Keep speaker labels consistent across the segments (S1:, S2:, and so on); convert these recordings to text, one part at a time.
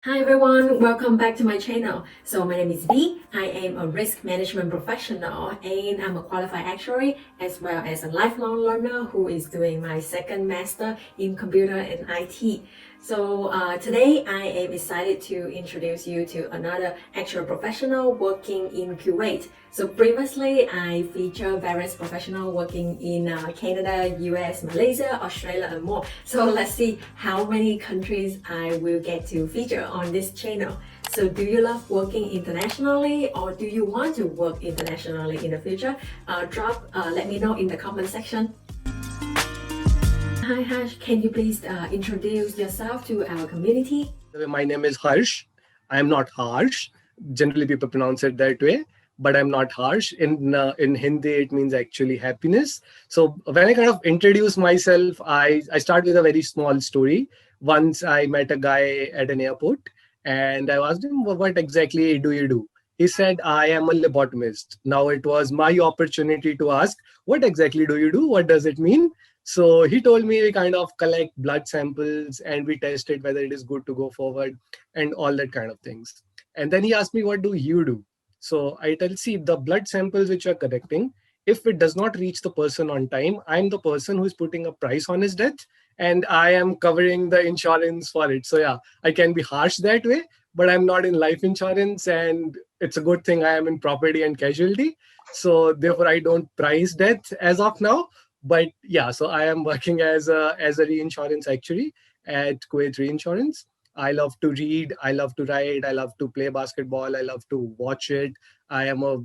S1: Hi everyone, welcome back to my channel. So my name is V. I am a risk management professional and I'm a qualified actuary as well as a lifelong learner who is doing my second master in computer and IT. So today I am excited to introduce you to another actual professional working in Kuwait. So previously I featured various professionals working in Canada, US, Malaysia, Australia and more. So let's see how many countries I will get to feature on this channel. So do you love working internationally or do you want to work internationally in the future? Let me know in the comment section. Hi Harsh, can you please introduce yourself to our community?
S2: My name is Harsh. I am not harsh. Generally, people pronounce it that way, but I'm not harsh. In Hindi, it means actually happiness. So when I kind of introduce myself, I start with a very small story. Once I met a guy at an airport, and I asked him, "What exactly do you do?" He said, "I am a lobotomist." Now it was my opportunity to ask, "What exactly do you do? What does it mean?" So he told me we kind of collect blood samples and we test it whether it is good to go forward and all that kind of things. And then he asked me, "What do you do?" So I tell, "See, the blood samples which you are collecting, if it does not reach the person on time, I'm the person who is putting a price on his death and I am covering the insurance for it." So yeah, I can be harsh that way, but I'm not in life insurance and it's a good thing I am in property and casualty. So therefore I don't price death as of now, but yeah, so I am working as a reinsurance actuary at Kuwait Reinsurance. I love to read, I love to write, I love to play basketball, I love to watch it. I'm a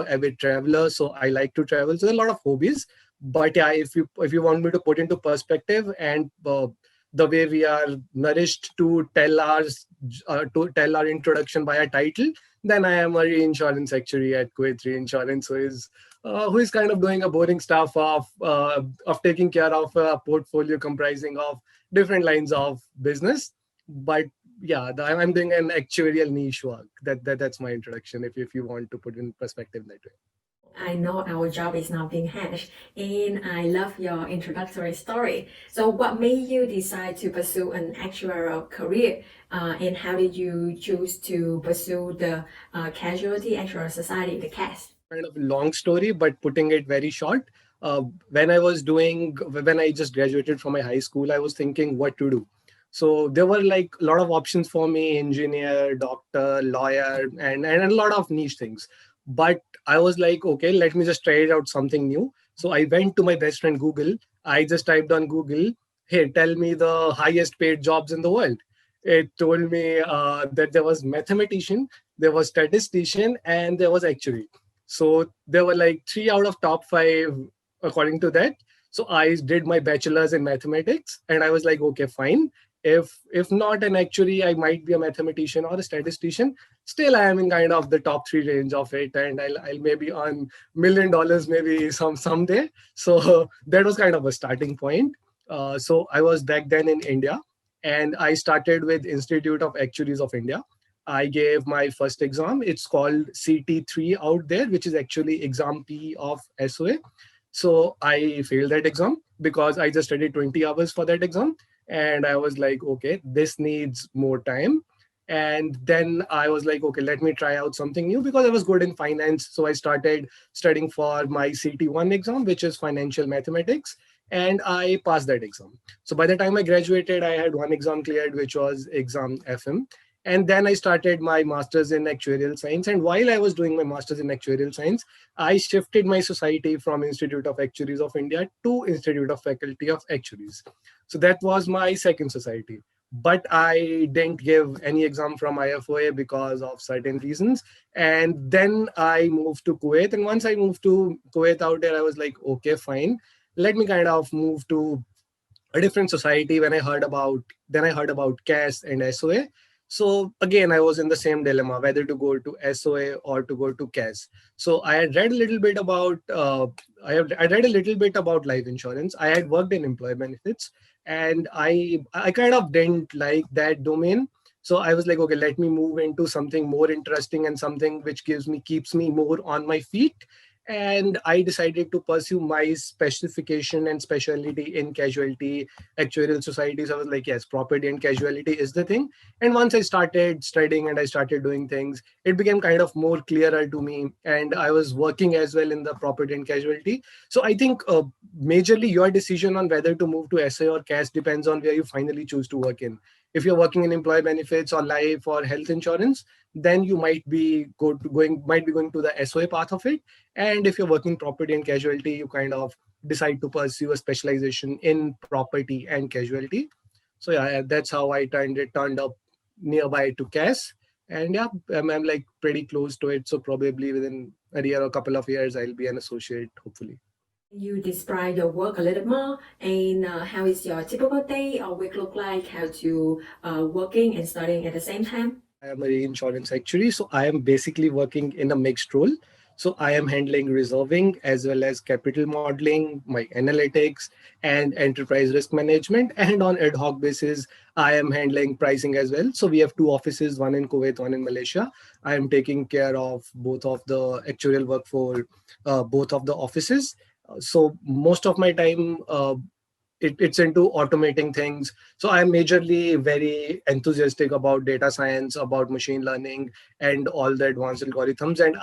S2: avid traveler, so I like to travel. So there are a lot of hobbies. But yeah, if you want me to put into perspective and the way we are nourished to tell our introduction by a title, then I am a reinsurance actuary at Kuwait Reinsurance, who is kind of doing a boring stuff of taking care of a portfolio comprising of different lines of business. But yeah, I'm doing an actuarial niche work. That's my introduction. If you want to put in perspective that way.
S1: I know our job is not being hashed, and I love your introductory story. So, what made you decide to pursue an actuarial career, and how did you choose to pursue the Casualty Actuarial Society, the CAS?
S2: Kind of long story, but putting it very short. Uh, when I just graduated from my high school, I was thinking what to do. So there were like a lot of options for me: engineer, doctor, lawyer, and a lot of niche things. But I was like, okay, let me just try it out something new. So I went to my best friend Google. I just typed on Google, "Hey, tell me the highest paid jobs in the world." It told me that there was mathematician, there was statistician, and there was actuary. So there were like three out of top five according to that. So I did my bachelor's in mathematics, and I was like, okay, fine. If not an actuary, I might be a mathematician or a statistician. Still, I am in kind of the top three range of it, and I'll maybe earn $1 million maybe someday. So that was kind of a starting point. So I was back then in India, and I started with Institute of Actuaries of India. I gave my first exam. It's called CT3 out there, which is actually exam P of SOA. So I failed that exam because I just studied 20 hours for that exam. And I was like, okay, this needs more time. And then I was like, okay, let me try out something new because I was good in finance. So I started studying for my CT1 exam, which is financial mathematics. And I passed that exam. So by the time I graduated, I had one exam cleared, which was exam FM. And then I started my master's in actuarial science. And while I was doing my master's in actuarial science, I shifted my society from Institute of Actuaries of India to Institute of Faculty of Actuaries. So that was my second society. But I didn't give any exam from IFOA because of certain reasons. And then I moved to Kuwait. And once I moved to Kuwait out there, I was like, okay, fine. Let me kind of move to a different society. When I heard about CAS and SOA. So again, I was in the same dilemma whether to go to SOA or to go to CAS. So I had read a little bit about I read a little bit about life insurance. I had worked in employee benefits, and I kind of didn't like that domain. So I was like, okay, let me move into something more interesting and something which keeps me more on my feet. and I decided to pursue my specification and specialty in casualty actuarial societies. I was like, yes, property and casualty is the thing. And once I started studying and I started doing things, it became kind of more clearer to me. And I was working as well in the property and casualty. So I think majorly your decision on whether to move to SA or CAS depends on where you finally choose to work in. If you're working in employee benefits or life or health insurance, then you might be going to the SOA path of it. And if you're working property and casualty, you kind of decide to pursue a specialization in property and casualty. So yeah, that's how I turned up nearby to CAS. And yeah, I'm like pretty close to it. So probably within a year or a couple of years, I'll be an associate, hopefully.
S1: You describe your work a little more and how is your typical day or week look like, how to working and studying at the same time?
S2: I am a reinsurance actuary. So I am basically working in a mixed role. So I am handling reserving as well as capital modeling, my analytics, and enterprise risk management. And on ad hoc basis, I am handling pricing as well. So we have two offices, one in Kuwait, one in Malaysia. I am taking care of both of the actuarial work for both of the offices. So most of my time it's into automating things. So I'm majorly very enthusiastic about data science, about machine learning, and all the advanced algorithms. And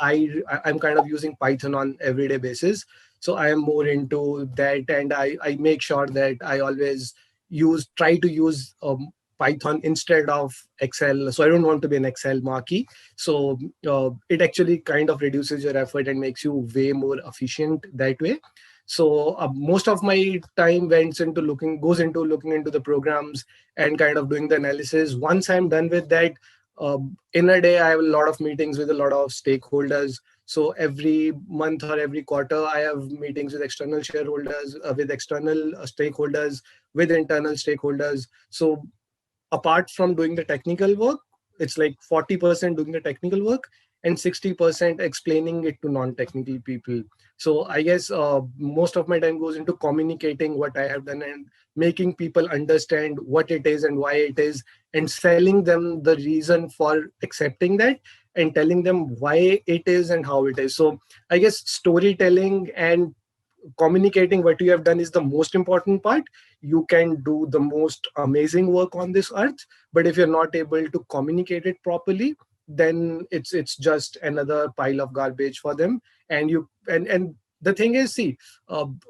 S2: I'm kind of using Python on everyday basis. So I am more into that, and I make sure that I always try to use Python instead of Excel. So I don't want to be an Excel marquee. So it actually kind of reduces your effort and makes you way more efficient that way. So most of my time goes into looking into the programs and kind of doing the analysis. Once I'm done with that, in a day I have a lot of meetings with a lot of stakeholders. So every month or every quarter, I have meetings with external shareholders, with external stakeholders, with internal stakeholders. So apart from doing the technical work, it's like 40% doing the technical work and 60% explaining it to non-technical people. So I guess most of my time goes into communicating what I have done and making people understand what it is and why it is, and selling them the reason for accepting that, and telling them why it is and how it is. So I guess storytelling and communicating what you have done is the most important part. You can do the most amazing work on this earth, but if you're not able to communicate it properly, then it's just another pile of garbage for them. And the thing is, see,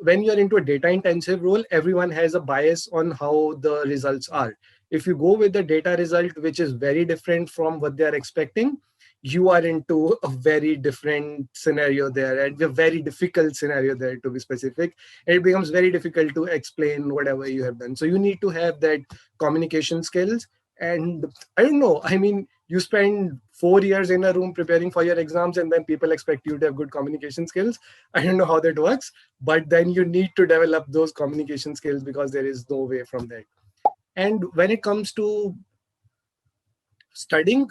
S2: when you're into a data intensive role, everyone has a bias on how the results are. If you go with the data result which is very different from what they are expecting, you are into a very different scenario there, and a very difficult scenario there, to be specific. It becomes very difficult to explain whatever you have done. So you need to have that communication skills. And I don't know, I mean, you spend 4 years in a room preparing for your exams, and then people expect you to have good communication skills. I don't know how that works, but then you need to develop those communication skills, because there is no way from that. And when it comes to studying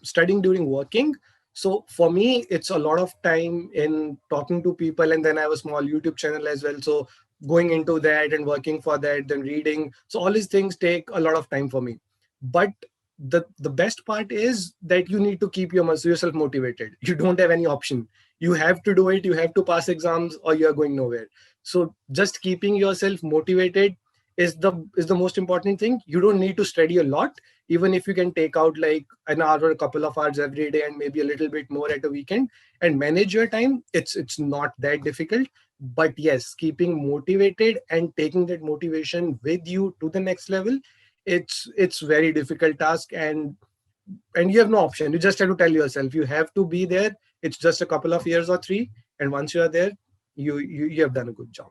S2: studying during working, so for me it's a lot of time in talking to people, and then I have a small YouTube channel as well. So going into that and working for that, then reading, so all these things take a lot of time for me. But the best part is that you need to keep yourself motivated. You don't have any option. You have to do it. You have to pass exams or you are going nowhere. So just keeping yourself motivated is the most important thing. You don't need to study a lot. Even if you can take out like an hour or a couple of hours every day, and maybe a little bit more at a weekend, and manage your time, it's not that difficult. But yes, keeping motivated and taking that motivation with you to the next level, it's very difficult task. And you have no option. You just have to tell yourself you have to be there. It's just a couple of years or three, and once you are there, you have done a good job.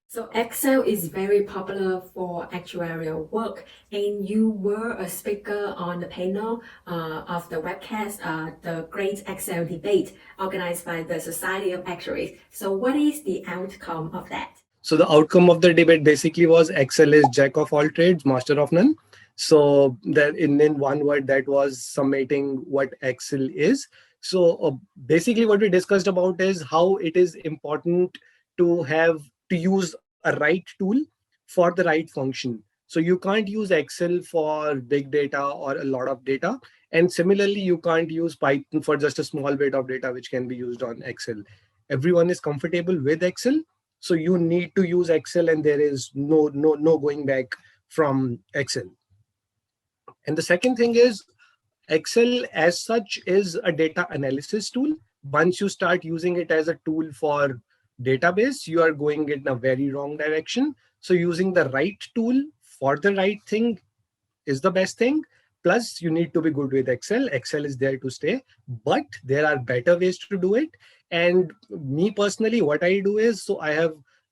S1: So Excel is very popular for actuarial work, and you were a speaker on the panel of the webcast, the Great Excel Debate, organized by the Society of Actuaries. So what is the outcome of that?
S2: So the outcome of the debate basically was Excel is jack of all trades, master of none. So that in one word, that was summating what Excel is. So basically what we discussed about is how it is important to use a right tool for the right function. So you can't use Excel for big data or a lot of data. And similarly, you can't use Python for just a small bit of data, which can be used on Excel. Everyone is comfortable with Excel. So you need to use Excel, and there is no going back from Excel. And the second thing is, Excel as such is a data analysis tool. Once you start using it as a tool for database, you are going in a very wrong direction. So using the right tool for the right thing is the best thing. Plus, you need to be good with Excel. Excel is there to stay, but there are better ways to do it. And me personally, what I do is,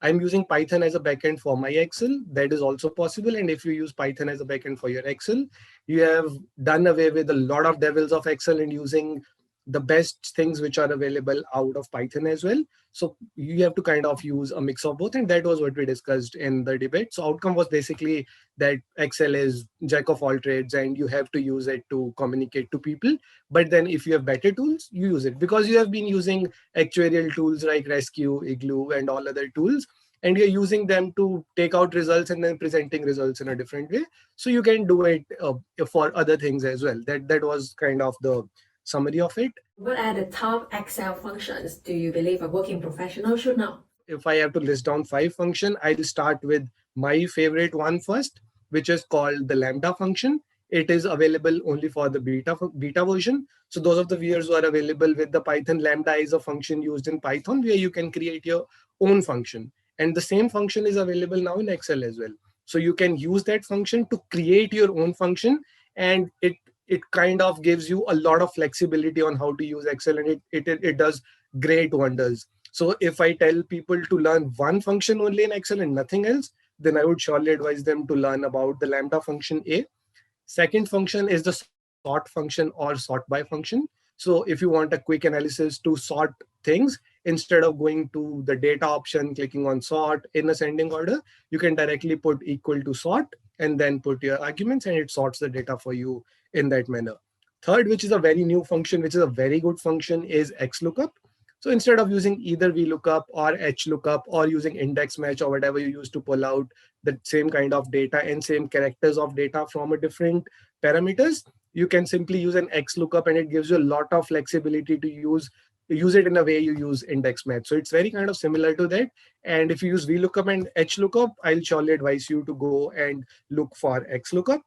S2: I'm using Python as a backend for my Excel. That is also possible. And if you use Python as a backend for your Excel, you have done away with a lot of devils of Excel and using the best things which are available out of Python as well. So you have to kind of use a mix of both. And that was what we discussed in the debate. So outcome was basically that Excel is jack of all trades and you have to use it to communicate to people. But then if you have better tools, you use it because you have been using actuarial tools like Rescue, Igloo, and all other tools. And you're using them to take out results and then presenting results in a different way. So you can do it for other things as well. That was kind of the summary of it.
S1: What are the top Excel functions do you believe a working professional should know?
S2: If I have to list down 5 functions, I'll start with my favorite one first, which is called the Lambda function. It is available only for the beta version. So those of the viewers who are available with the Python, Lambda is a function used in Python where you can create your own function. And the same function is available now in Excel as well. So you can use that function to create your own function, and it kind of gives you a lot of flexibility on how to use Excel, and it does great wonders. So if I tell people to learn one function only in Excel and nothing else, then I would surely advise them to learn about the Lambda function A. Second function is the sort function or sort by function. So if you want a quick analysis to sort things, instead of going to the data option, clicking on sort in ascending order, you can directly put equal to sort and then put your arguments and it sorts the data for you in that manner. Third, which is a very new function, which is a very good function, is XLOOKUP. So instead of using either VLOOKUP or HLOOKUP or using index match or whatever you use to pull out the same kind of data and same characters of data from a different parameters, you can simply use an XLOOKUP and it gives you a lot of flexibility to use it in a way you use index match. So it's very kind of similar to that. And if you use VLOOKUP and HLOOKUP, I'll surely advise you to go and look for XLOOKUP.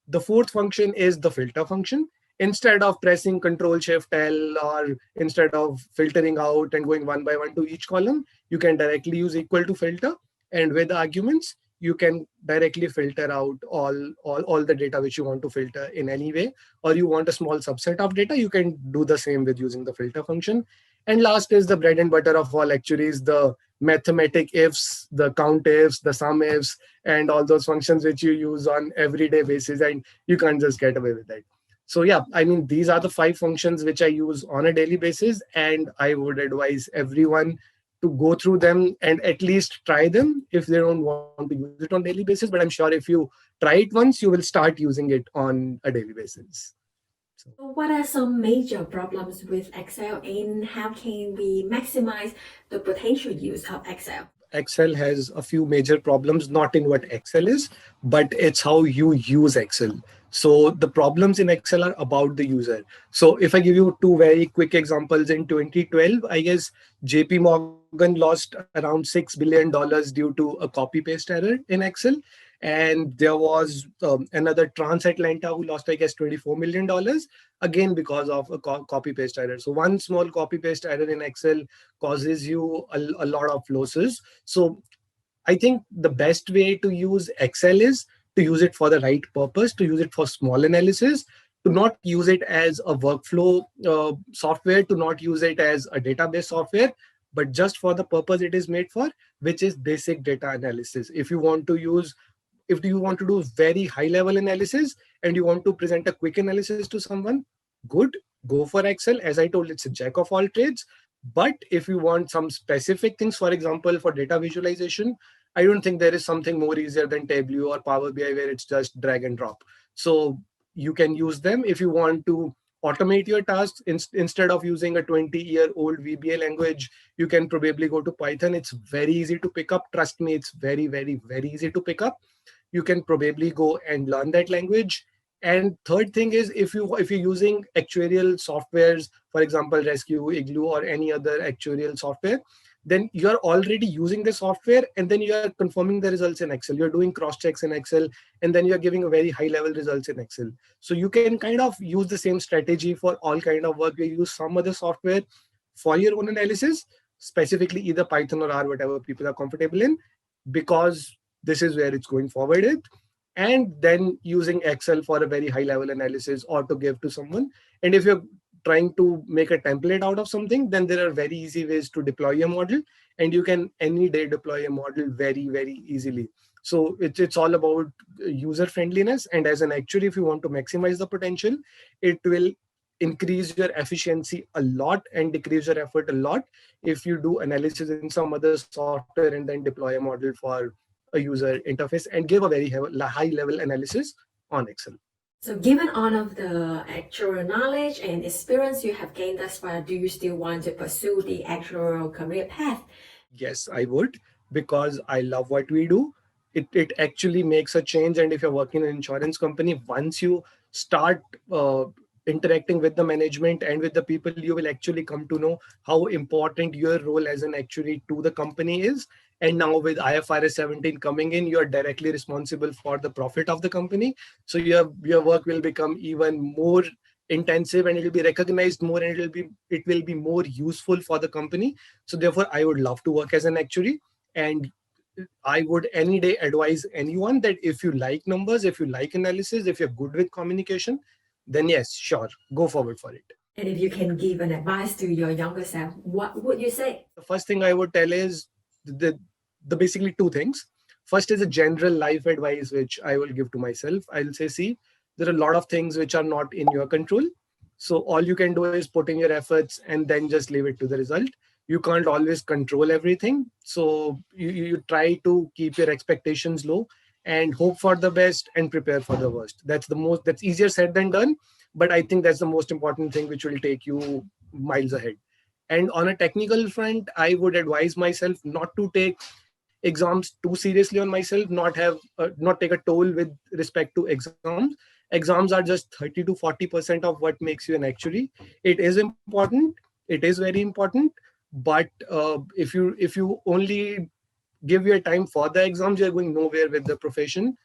S2: The fourth function is the filter function. Instead of pressing Control Shift L or instead of filtering out and going one by one to each column, you can directly use equal to filter. And with the arguments, you can directly filter out all the data which you want to filter in any way, or you want a small subset of data, you can do the same with using the filter function. And last is the bread and butter of all actuaries, the mathematic ifs, the count ifs, the sum ifs, and all those functions which you use on everyday basis, and you can't just get away with that. So yeah, I mean, these are the 5 functions which I use on a daily basis, and I would advise everyone to go through them and at least try them if they don't want to use it on daily basis. But I'm sure if you try it once, you will start using it on a daily basis. So
S1: So what are some major problems with Excel and how can we maximize the potential use of Excel?
S2: Excel has a few major problems, not in what Excel is, but it's how you use Excel. So the problems in Excel are about the user. So if I give you 2 very quick examples, in 2012, I guess JP Morgan lost around $6 billion due to a copy paste error in Excel. And there was another Trans-Atlanta who lost, I guess, $24 million, again, because of a copy paste error. So one small copy paste error in Excel causes you a lot of losses. So I think the best way to use Excel is to use it for the right purpose, to use it for small analysis, to not use it as a workflow software, to not use it as a database software, but just for the purpose it is made for, which is basic data analysis. If you want to do very high level analysis and you want to present a quick analysis to someone, good, go for Excel. As I told, it's a jack of all trades. But if you want some specific things, for example, for data visualization, I don't think there is something more easier than Tableau or Power BI where it's just drag and drop. So you can use them. If you want to automate your tasks, instead of using a 20-year-old VBA language, you can probably go to Python. It's very easy to pick up. Trust me, it's very, very, very easy to pick up. you can probably go and learn that language. And third thing is, if you're using actuarial softwares, for example Rescue, Igloo, or any other actuarial software, then you're already using the software, and then you are confirming the results in Excel, you're doing cross checks in Excel, and then you're giving a very high level results in Excel. So you can kind of use the same strategy for all kind of work. You use some other software for your own analysis, specifically either Python or R, whatever people are comfortable in, because this is where it's going forward with. And then using Excel for a very high level analysis or to give to someone. And if you're trying to make a template out of something, then there are very easy ways to deploy a model, and you can any day deploy a model very, very easily. So it's all about user friendliness. And as an actuary, if you want to maximize the potential, it will increase your efficiency a lot and decrease your effort a lot if you do analysis in some other software and then deploy a model for a user interface and give a very high level analysis on Excel.
S1: So given all of the actuarial knowledge and experience you have gained thus far, do you still want to pursue the actuarial career path?
S2: Yes, I would, because I love what we do. It actually makes a change. And if you're working in an insurance company, once you start interacting with the management and with the people, you will actually come to know how important your role as an actuary to the company is. And now with IFRS 17 coming in, you're directly responsible for the profit of the company. So your work will become even more intensive, and it will be recognized more, and it will be more useful for the company. So therefore, I would love to work as an actuary. And I would any day advise anyone that if you like numbers, if you like analysis, if you're good with communication, then yes, sure, go forward for it.
S1: And if you can give an advice to your younger self, what would you say?
S2: The first thing I would tell is the basically two things. First is a general life advice which I will give to myself. I'll say, see, there are a lot of things which are not in your control. So all you can do is put in your efforts and then just leave it to the result. You can't always control everything. So you try to keep your expectations low and hope for the best and prepare for the worst. That's easier said than done. But I think that's the most important thing which will take you miles ahead. And on a technical front, I would advise myself not to take exams too seriously on myself, not take a toll with respect to exams. Exams are just 30 to 40% of what makes you an actuary. It is important. It is very important. But if you only give your time for the exams, you're going nowhere with the profession.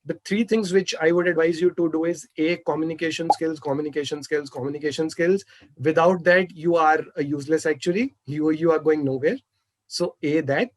S2: The three things which I would advise you to do is A, communication skills, communication skills, communication skills. Without that, you are a useless actuary. You are going nowhere. So A, that.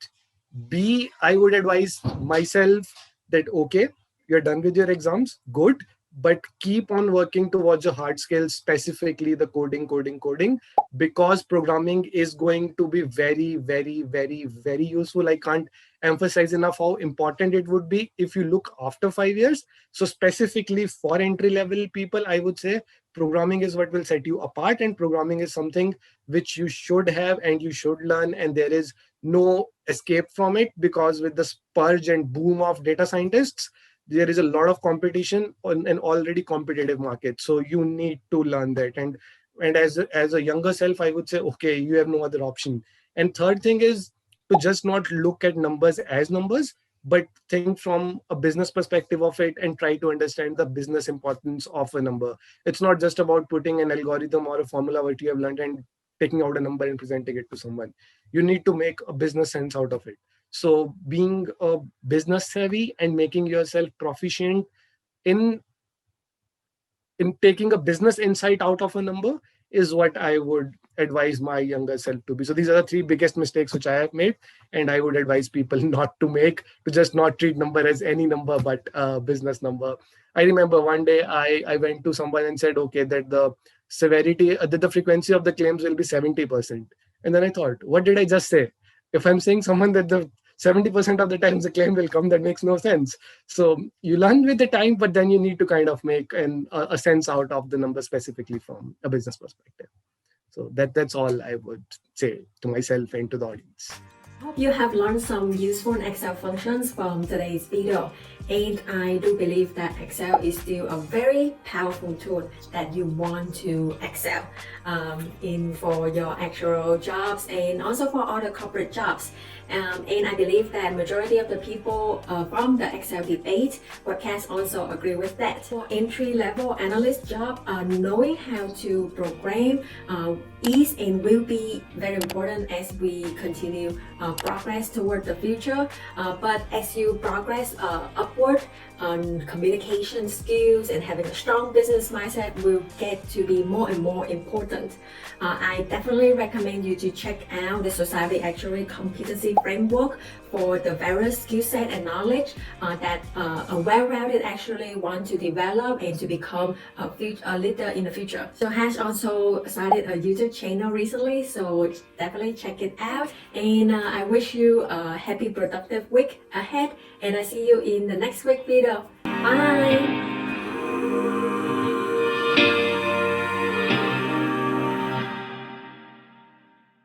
S2: B, I would advise myself that, okay, you're done with your exams, good, but keep on working towards your hard skills, specifically the coding, because programming is going to be very, very, very, very useful. I can't emphasize enough how important it would be if you look after 5 years. So specifically for entry level people, I would say programming is what will set you apart, and programming is something which you should have and you should learn, and there is no escape from it, because with the spurge and boom of data scientists, there is a lot of competition on an already competitive market. So you need to learn that. And as a younger self, I would say, okay, you have no other option. And third thing is to just not look at numbers as numbers, but think from a business perspective of it and try to understand the business importance of a number. It's not just about putting an algorithm or a formula what you have learned and taking out a number and presenting it to someone. You need to make a business sense out of it. So being a business savvy and making yourself proficient in taking a business insight out of a number is what I would advise my younger self to be. So these are the three biggest mistakes which I have made, and I would advise people not to make, to just not treat number as any number but a business number. I remember one day I went to someone and said, okay, that the severity, that the frequency of the claims will be 70%. And then I thought, what did I just say? If I'm saying someone that the 70% of the times the claim will come, that makes no sense. So you learn with the time, but then you need to kind of make a sense out of the number specifically from a business perspective. So that's all I would say to myself and to the audience.
S1: Hope you have learned some useful Excel functions from today's video. And I do believe that Excel is still a very powerful tool that you want to excel in for your actual jobs and also for other corporate jobs. And I believe that majority of the people from the Excel debate podcast also agree with that. For entry-level analyst job, knowing how to program is and will be very important as we continue progress toward the future. But as you progress upward, communication skills and having a strong business mindset will get to be more and more important. I definitely recommend you to check out the Society Actuary Competency Framework for the various skill set and knowledge that a well-rounded actually want to develop and to become a leader in the future. So Hash also started a YouTube channel recently, so definitely check it out. And I wish you a happy productive week ahead, and I see you in the next week video. Bye!